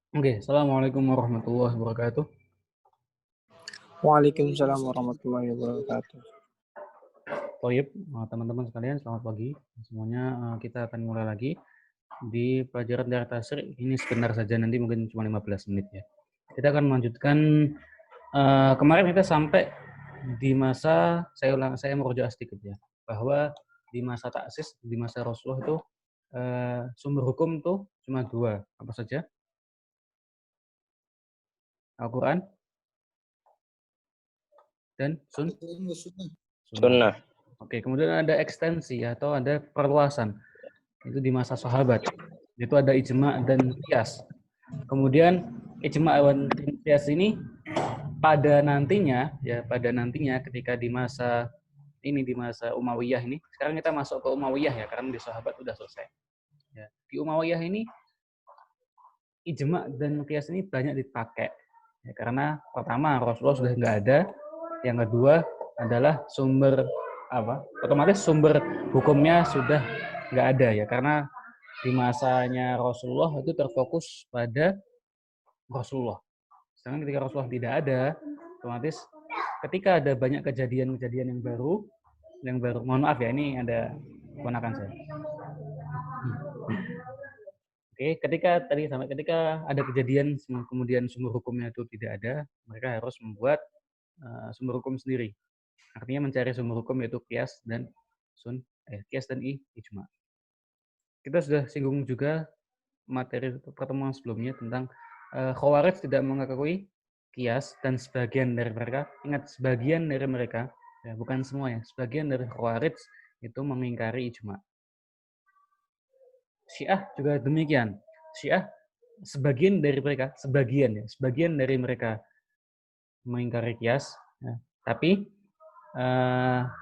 Oke, assalamualaikum warahmatullahi wabarakatuh. Waalaikumsalam warahmatullahi wabarakatuh. Toyib, teman-teman sekalian, selamat pagi. Semuanya kita akan mulai lagi di pelajaran Darah Tasir. Ini sebentar saja, nanti mungkin cuma 15 menit ya. Kita akan melanjutkan, kemarin kita sampai di masa, saya merujuk sedikit ya, bahwa di masa taksis, di masa Rasulullah itu sumber hukum tuh cuma dua, apa saja? Al-Quran dan Sunnah. Sunnah. Oke, kemudian ada ekstensi atau ada perluasan. Itu di masa sahabat. Itu ada ijma dan qiyas. Kemudian ijma dan qiyas ini pada nantinya ketika di masa Umayyah ini, sekarang kita masuk ke Umayyah ya, karena di sahabat udah selesai. Ya. Di Umayyah ini ijma dan qiyas ini banyak dipakai. Ya, karena pertama Rasulullah sudah nggak ada, yang kedua adalah otomatis sumber hukumnya sudah nggak ada ya, karena di masanya Rasulullah itu terfokus pada Rasulullah. Sedangkan ketika Rasulullah tidak ada, otomatis ketika ada banyak kejadian-kejadian yang baru, mohon maaf ya, ini ada keponakan saya. Oke, ketika ada kejadian kemudian sumber hukumnya itu tidak ada, mereka harus membuat sumber hukum sendiri. Artinya mencari sumber hukum yaitu qiyas dan ijma. Kita sudah singgung juga materi pertemuan sebelumnya tentang Khawarij tidak mengakui qiyas, dan sebagian dari mereka, ingat sebagian dari mereka, ya, bukan semua ya, sebagian dari Khawarij itu mengingkari ijma. Syiah juga demikian. Syiah sebagian dari mereka mengingkari qiyas, ya. Tapi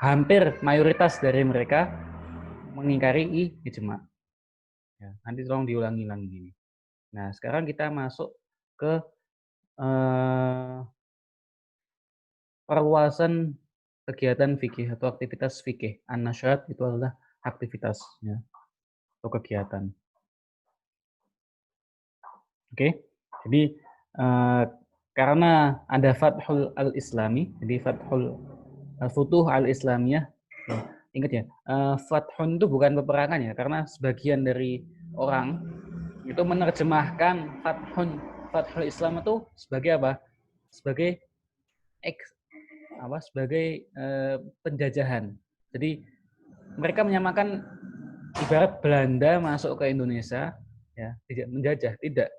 hampir mayoritas dari mereka mengingkari ijma. Ya, nanti tolong diulangi-ulangi ini. Nah, sekarang kita masuk ke perluasan kegiatan fikih atau aktivitas fikih. An-nasyat itu adalah aktivitas ya, atau kegiatan. Oke. Jadi karena ada Fathul Al-Islami, jadi Futuh Al-Islamiyah. Ya, ingat ya, Fathun itu bukan peperangan ya, karena sebagian dari orang itu menerjemahkan Fathul Islam itu sebagai apa? Sebagai penjajahan. Jadi mereka menyamakan ibarat Belanda masuk ke Indonesia, ya, tidak menjajah, tidak.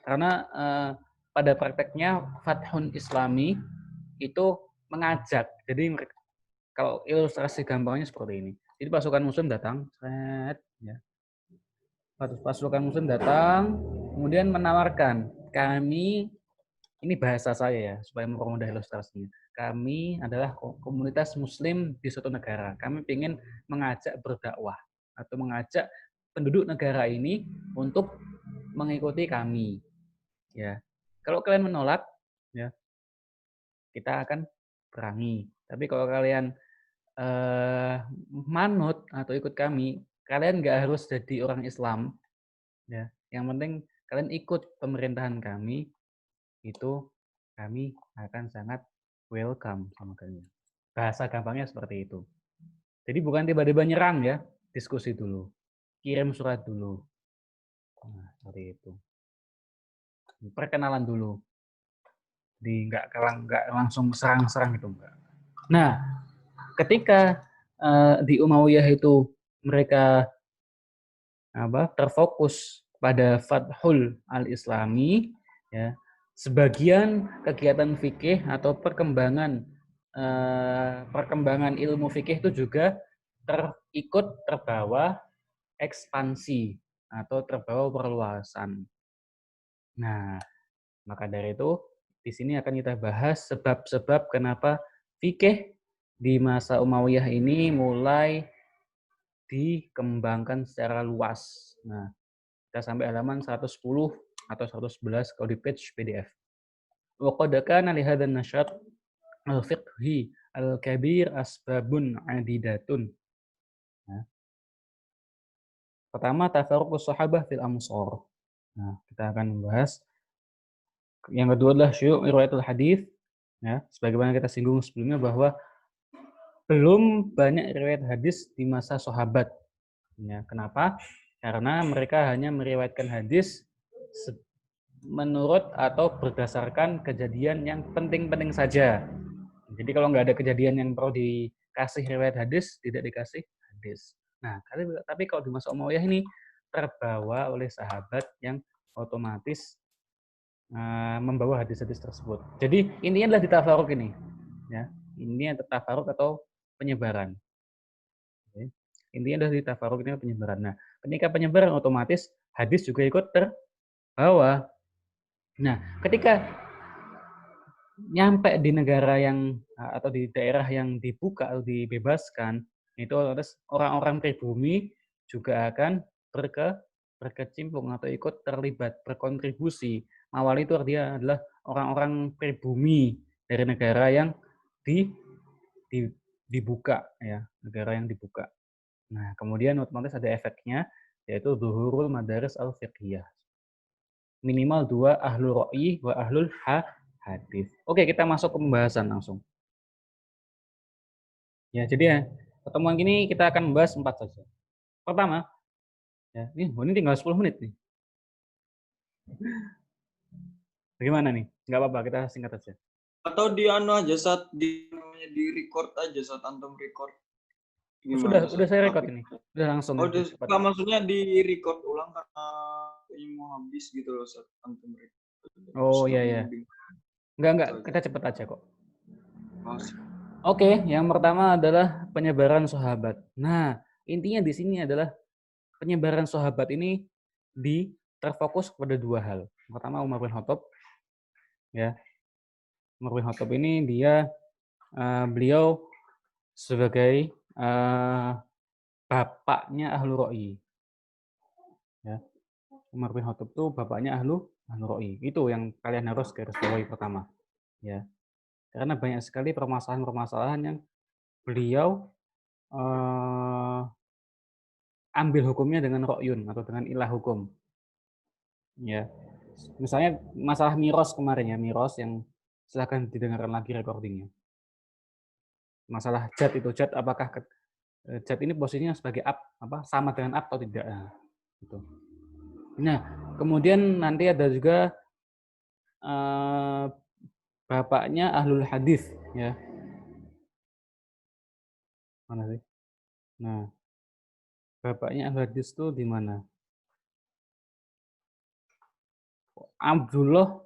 Karena pada prakteknya Fathun Islami itu mengajak. Jadi kalau ilustrasi gampangnya seperti ini. Jadi pasukan Muslim datang, ya. Pasukan Muslim datang, kemudian menawarkan, kami, ini bahasa saya ya, supaya mempermudah ilustrasinya. Kami adalah komunitas Muslim di suatu negara. Kami ingin mengajak berdakwah atau mengajak penduduk negara ini untuk mengikuti kami. Ya, kalau kalian menolak, ya, kita akan perangi. Tapi kalau kalian manut atau ikut kami, kalian nggak harus jadi orang Islam. Ya, yang penting kalian ikut pemerintahan kami, itu kami akan sangat welcome sama kalian. Bahasa gampangnya seperti itu. Jadi bukan tiba-tiba nyerang ya, diskusi dulu, kirim surat dulu. Nah, seperti itu. Perkenalan dulu. Jadi nggak langsung serang-serang gitu enggak. Nah, ketika di Umayyah itu mereka terfokus pada Fathul Al-Islami, ya, sebagian kegiatan fikih atau perkembangan ilmu fikih itu juga terbawa ekspansi atau terbawa perluasan. Nah, maka dari itu di sini akan kita bahas sebab-sebab kenapa fikih di masa Umayyah ini mulai dikembangkan secara luas. Nah, kita sampai halaman 110 atau 111 kalau di page PDF. Wa qad kana li hadzal nasyat al-fiqhi al-kabir asbabun adidatun. Nah, pertama tafarruqus sahabah fil amsar. Nah, kita akan membahas Yang kedua adalah syu'u' riwayatul hadis, ya, sebagaimana kita singgung sebelumnya bahwa belum banyak riwayat hadis di masa sahabat. Ya, kenapa? Karena mereka hanya meriwayatkan hadis menurut atau berdasarkan kejadian yang penting-penting saja. Jadi kalau nggak ada kejadian yang perlu dikasih riwayat hadis, tidak dikasih hadis. Nah, tapi kalau di masa Umayyah ini terbawa oleh sahabat yang otomatis membawa hadis-hadis tersebut. Jadi intinya adalah ditafaruk ini, ya. Ini tafaruk atau penyebaran. Oke. Intinya adalah ditafaruk ini penyebaran. Nah, ketika penyebaran otomatis hadis juga ikut terbawa. Nah, ketika nyampe di negara yang atau di daerah yang dibuka atau dibebaskan, itu otomatis orang-orang pribumi juga akan berkecimpung atau ikut terlibat, berkontribusi. Awal itu artinya adalah orang-orang pribumi dari negara yang di, dibuka, ya, negara yang dibuka. Nah, kemudian otomatis ada efeknya, yaitu zuhurul madaris al-fiqhiyah. Minimal 2 ahlul ra'yi wa ahlul hadis. Oke, kita masuk ke pembahasan langsung. Ya, jadi ya, pertemuan ini kita akan membahas 4 saja. Pertama, ya, ini tinggal 10 menit nih. Bagaimana nih? Nggak apa-apa, kita singkat aja. Atau di anu aja saat di namanya di record aja saat antum record. Gimana, sudah saya record ini. Sudah langsung. Oh, udah, maksudnya di record ulang karena ini mau habis gitu loh saat antum record. Oh iya ya. Enggak, kita cepet aja kok. Oke, yang pertama adalah penyebaran sahabat. Nah, intinya di sini adalah penyebaran sahabat ini terfokus kepada 2 hal. Pertama Umar bin Khattab, ya. Umar bin Khattab ini beliau sebagai bapaknya Ahlul Ra'yi. Ya. Umar bin Khattab itu bapaknya Ahlul Ra'yi. Itu yang kalian harus garis bawahi pertama. Ya. Karena banyak sekali permasalahan-permasalahan yang beliau ambil hukumnya dengan ra'yun atau dengan ilah hukum. Ya. Misalnya masalah miros kemarin ya, miros yang silahkan didengarkan lagi recordingnya. Masalah jad itu, jad apakah jad ini posisinya sebagai sama dengan atau tidak. Nah, gitu. Nah, kemudian nanti ada juga bapaknya ahlul hadis, ya. Mana sih? Nah, bapaknya ahlul hadis itu di mana? Abdullah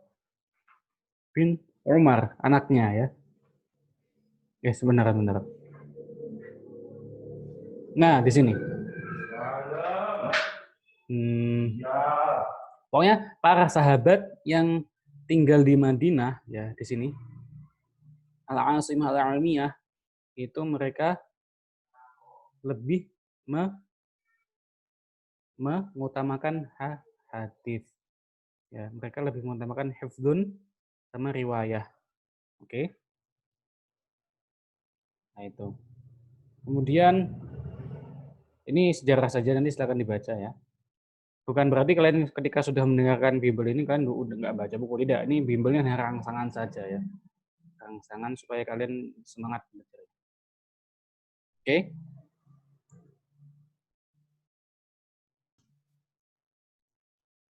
bin Umar, anaknya ya. Ya, sebenarnya benar. Nah, di sini. Pokoknya para sahabat yang tinggal di Madinah, ya di sini, al-asimah al-almiyah, itu mereka lebih mengutamakan hadis. Ya, mereka lebih mengutamakan hifdzun sama riwayah. Oke. Nah, itu. Kemudian ini sejarah saja, nanti silakan dibaca ya. Bukan berarti kalian ketika sudah mendengarkan Bimbel ini kalian udah nggak baca buku, tidak. Ini Bimbelnya hanya rangsangan saja ya. Rangsangan supaya kalian semangat belajar. Oke.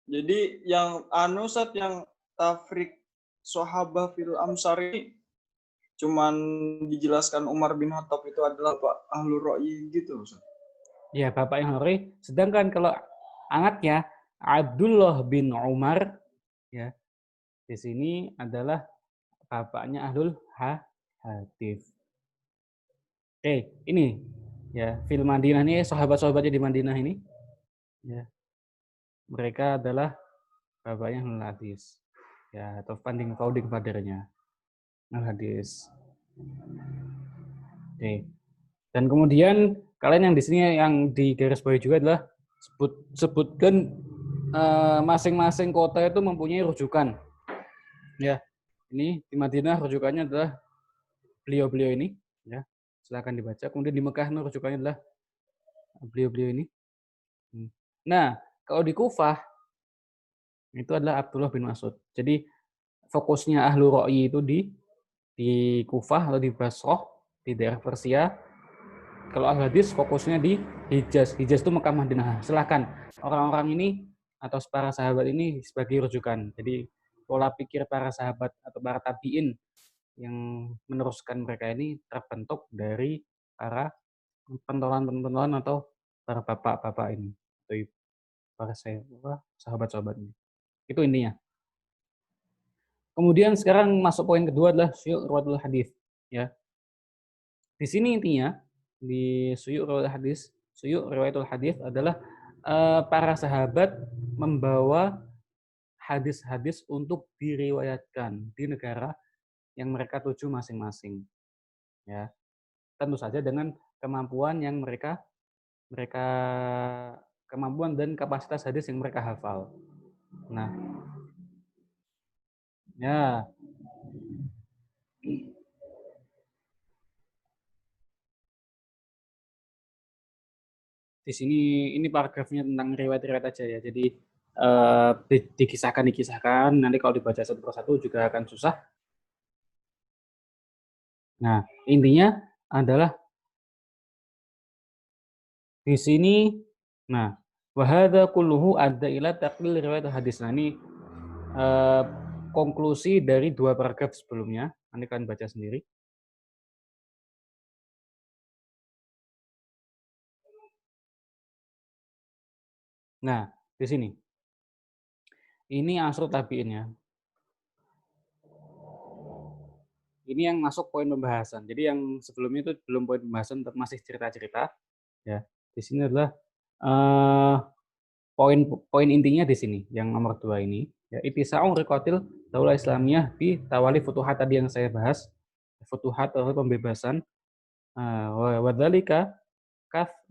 Jadi yang Saat yang tafrik sahabah fil amsar ini cuman dijelaskan Umar bin Khattab itu adalah Pak Ahlul Ra'yi gitu Ustaz. Ya, Bapak yang Hori. Sedangkan kalau anaknya Abdullah bin Umar, ya, di sini adalah bapaknya Ahlul Hadis. Oke, ini ya, fil Madinah ini sahabat-sahabatnya di Madinah ini, ya, mereka adalah bapaknya Ahlul Hadis, ya, atau founding fathernya Ahlul Hadis. Oke. Dan kemudian kalian yang di sini yang di garis bawah juga adalah sebutkan masing-masing kota itu mempunyai rujukan. Ya, ini di Madinah rujukannya adalah beliau-beliau ini. Ya, silakan dibaca. Kemudian di Mekah rujukannya adalah beliau-beliau ini. Nah, kalau di Kufah itu adalah Abdullah bin Mas'ud. Jadi fokusnya ahlu ra'yi itu di Kufah atau di Basrah, di daerah Persia. Kalau ahlu hadis fokusnya di Hijaz. Hijaz itu Mekah Madinah. Silahkan orang-orang ini atau para sahabat ini sebagai rujukan. Jadi pola pikir para sahabat atau para tabi'in yang meneruskan mereka ini terbentuk dari para pentolan-pentolan atau para bapak-bapak ini atau para sahabat-sahabat ini. Itu intinya. Kemudian sekarang masuk poin kedua adalah syu'ur riwayatul hadis, ya. Di sini intinya di syu'ur riwayatul hadis adalah para sahabat membawa hadis-hadis untuk diriwayatkan di negara yang mereka tuju masing-masing, ya. Tentu saja dengan kemampuan yang mereka mereka kemampuan dan kapasitas hadis yang mereka hafal. Nah, ya. Di sini ini paragrafnya tentang riwayat-riwayat aja ya. Jadi dikisahkan. Nanti kalau dibaca satu persatu juga akan susah. Nah, intinya adalah di sini. Nah, wahada kulluhu adda ila taqlil riwayat hadis. Nah, ini konklusi dari dua paragraf sebelumnya. Nanti kalian baca sendiri. Nah, di sini. Ini asrul tabi'in ya. Ini yang masuk poin pembahasan. Jadi yang sebelumnya itu belum poin pembahasan, masih cerita-cerita. Ya, di sini adalah poin intinya di sini, yang nomor 2 ini. Ya, ittisa'u riqatil daulah Islamiyah bi tawali futuhat tadi yang saya bahas. Futuhat atau pembebasan.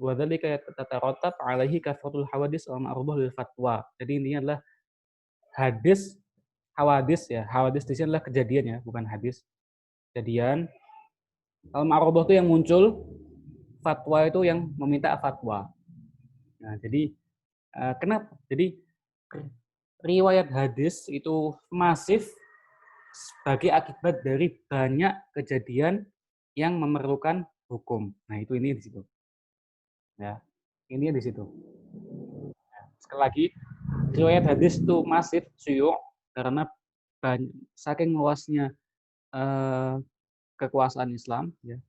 Wadzalika tataratab alaihi kathratul hawadis wa ma'rudah lil fatwa. Jadi intinya adalah hawadis ya. Hawadis di sini adalah kejadian ya, bukan hadis. Kejadian. Al-ma'rudah itu yang muncul, fatwa itu yang meminta fatwa. Nah, jadi kenapa? Jadi riwayat hadis itu masif sebagai akibat dari banyak kejadian yang memerlukan hukum. Nah, ini di situ. Ya, ini di situ. Sekali lagi, riwayat hadis itu masif syu'ur karena saking luasnya kekuasaan Islam, ya,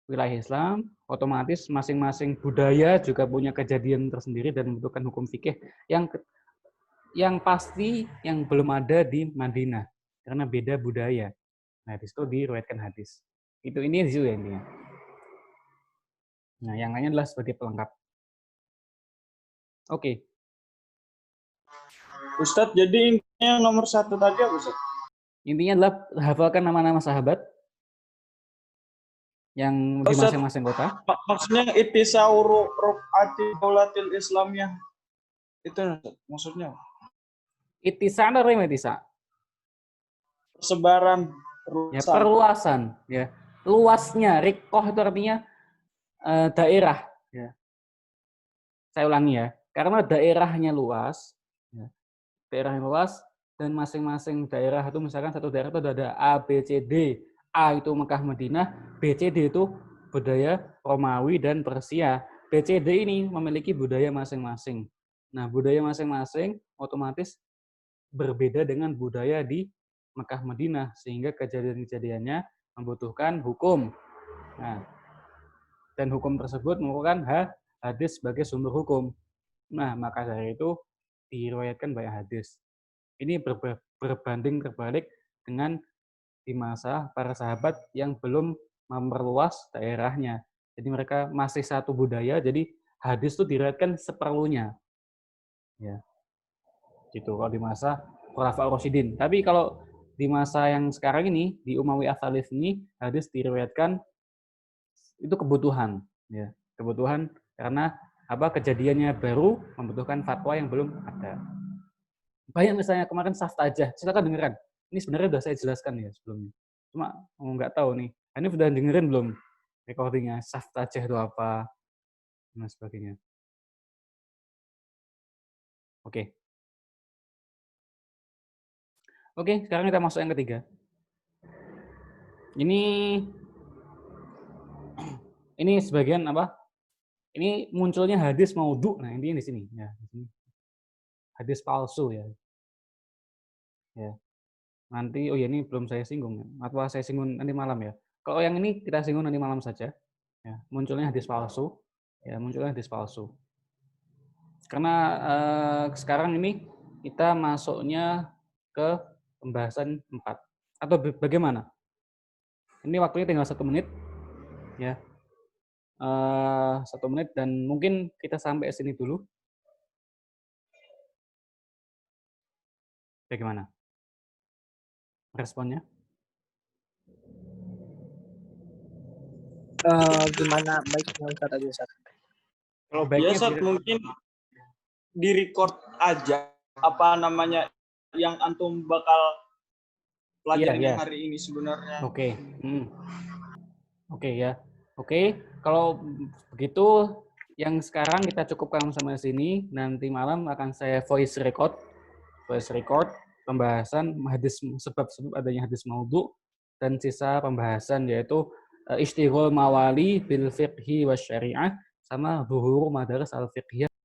wilayah Islam, otomatis masing-masing budaya juga punya kejadian tersendiri dan membutuhkan hukum fikih yang pasti yang belum ada di Madinah karena beda budaya. Nah, di situ diriwayatkan hadis. Ini di situ ya intinya. Nah, yang lainnya adalah sebagai pelengkap. Oke. Ustadz, jadi intinya nomor 1 tadi apa, Ustadz? Intinya adalah hafalkan nama-nama sahabat yang di masing-masing kota. Maksudnya ittisauru ruf'ati daulatil Islamiyah. Itu maksudnya. Ittisa atau ittisa? Persebaran. Ya, perluasan. Ya. Luasnya. Rikoh itu artinya daerah. Ya. Saya ulangi ya. Karena daerahnya luas. Ya. Daerahnya luas. Dan masing-masing daerah itu misalkan satu daerah itu ada A, B, C, D. A itu Mekah Madinah. B, C, D itu budaya Romawi dan Persia. B, C, D ini memiliki budaya masing-masing. Nah, budaya masing-masing otomatis berbeda dengan budaya di Mekah Madinah sehingga kejadian-kejadiannya membutuhkan hukum. Nah, dan hukum tersebut merupakan hadis sebagai sumber hukum. Nah, maka dari itu diriwayatkan banyak hadis. Ini berbanding terbalik dengan di masa para sahabat yang belum memperluas daerahnya. Jadi mereka masih satu budaya, jadi hadis itu diriwayatkan seperlunya. Ya. Gitu kalau di masa Khulafaur Rasyidin. Tapi kalau di masa yang sekarang ini di Umayyah Tsalits ini hadis diriwayatkan itu kebutuhan, ya. Kebutuhan karena kejadiannya baru membutuhkan fatwa yang belum ada. Banyak misalnya kemarin Saftajah, silakan dengarkan. Ini sebenarnya sudah saya jelaskan ya sebelumnya. Cuma nggak tahu nih. Ini sudah dengerin belum recordingnya Saftajah itu apa dan sebagainya. Oke. Oke, sekarang kita masuk yang ketiga. Ini sebagian apa? Ini munculnya hadis maudhu. Nah, ini di sini ya, di sini. Hadis palsu ya. Ya. Nanti oh ya ini belum saya singgung atau saya singgung nanti malam ya. Kalau yang ini kita singgung nanti malam saja. Ya, munculnya hadis palsu. Ya, munculnya hadis palsu. Karena sekarang ini kita masuknya ke pembahasan 4. Atau bagaimana? Ini waktunya tinggal 1 menit. Ya. 1 menit dan mungkin kita sampai sini dulu. Bagaimana? Responnya? Gimana baiknya Ustaz tadi Ustaz? Kalau Ya baiknya Ustaz, mungkin di-record aja apa namanya yang antum bakal pelajarin Iya. hari ini sebenarnya. Oke. Oke ya. Oke, kalau begitu yang sekarang kita cukupkan sampai sini. Nanti malam akan saya voice record pembahasan hadis sebab adanya hadis maudhu dan sisa pembahasan yaitu istighol mawali bil fiqhi wa syariah sama zuhur madaris al fiqhiyah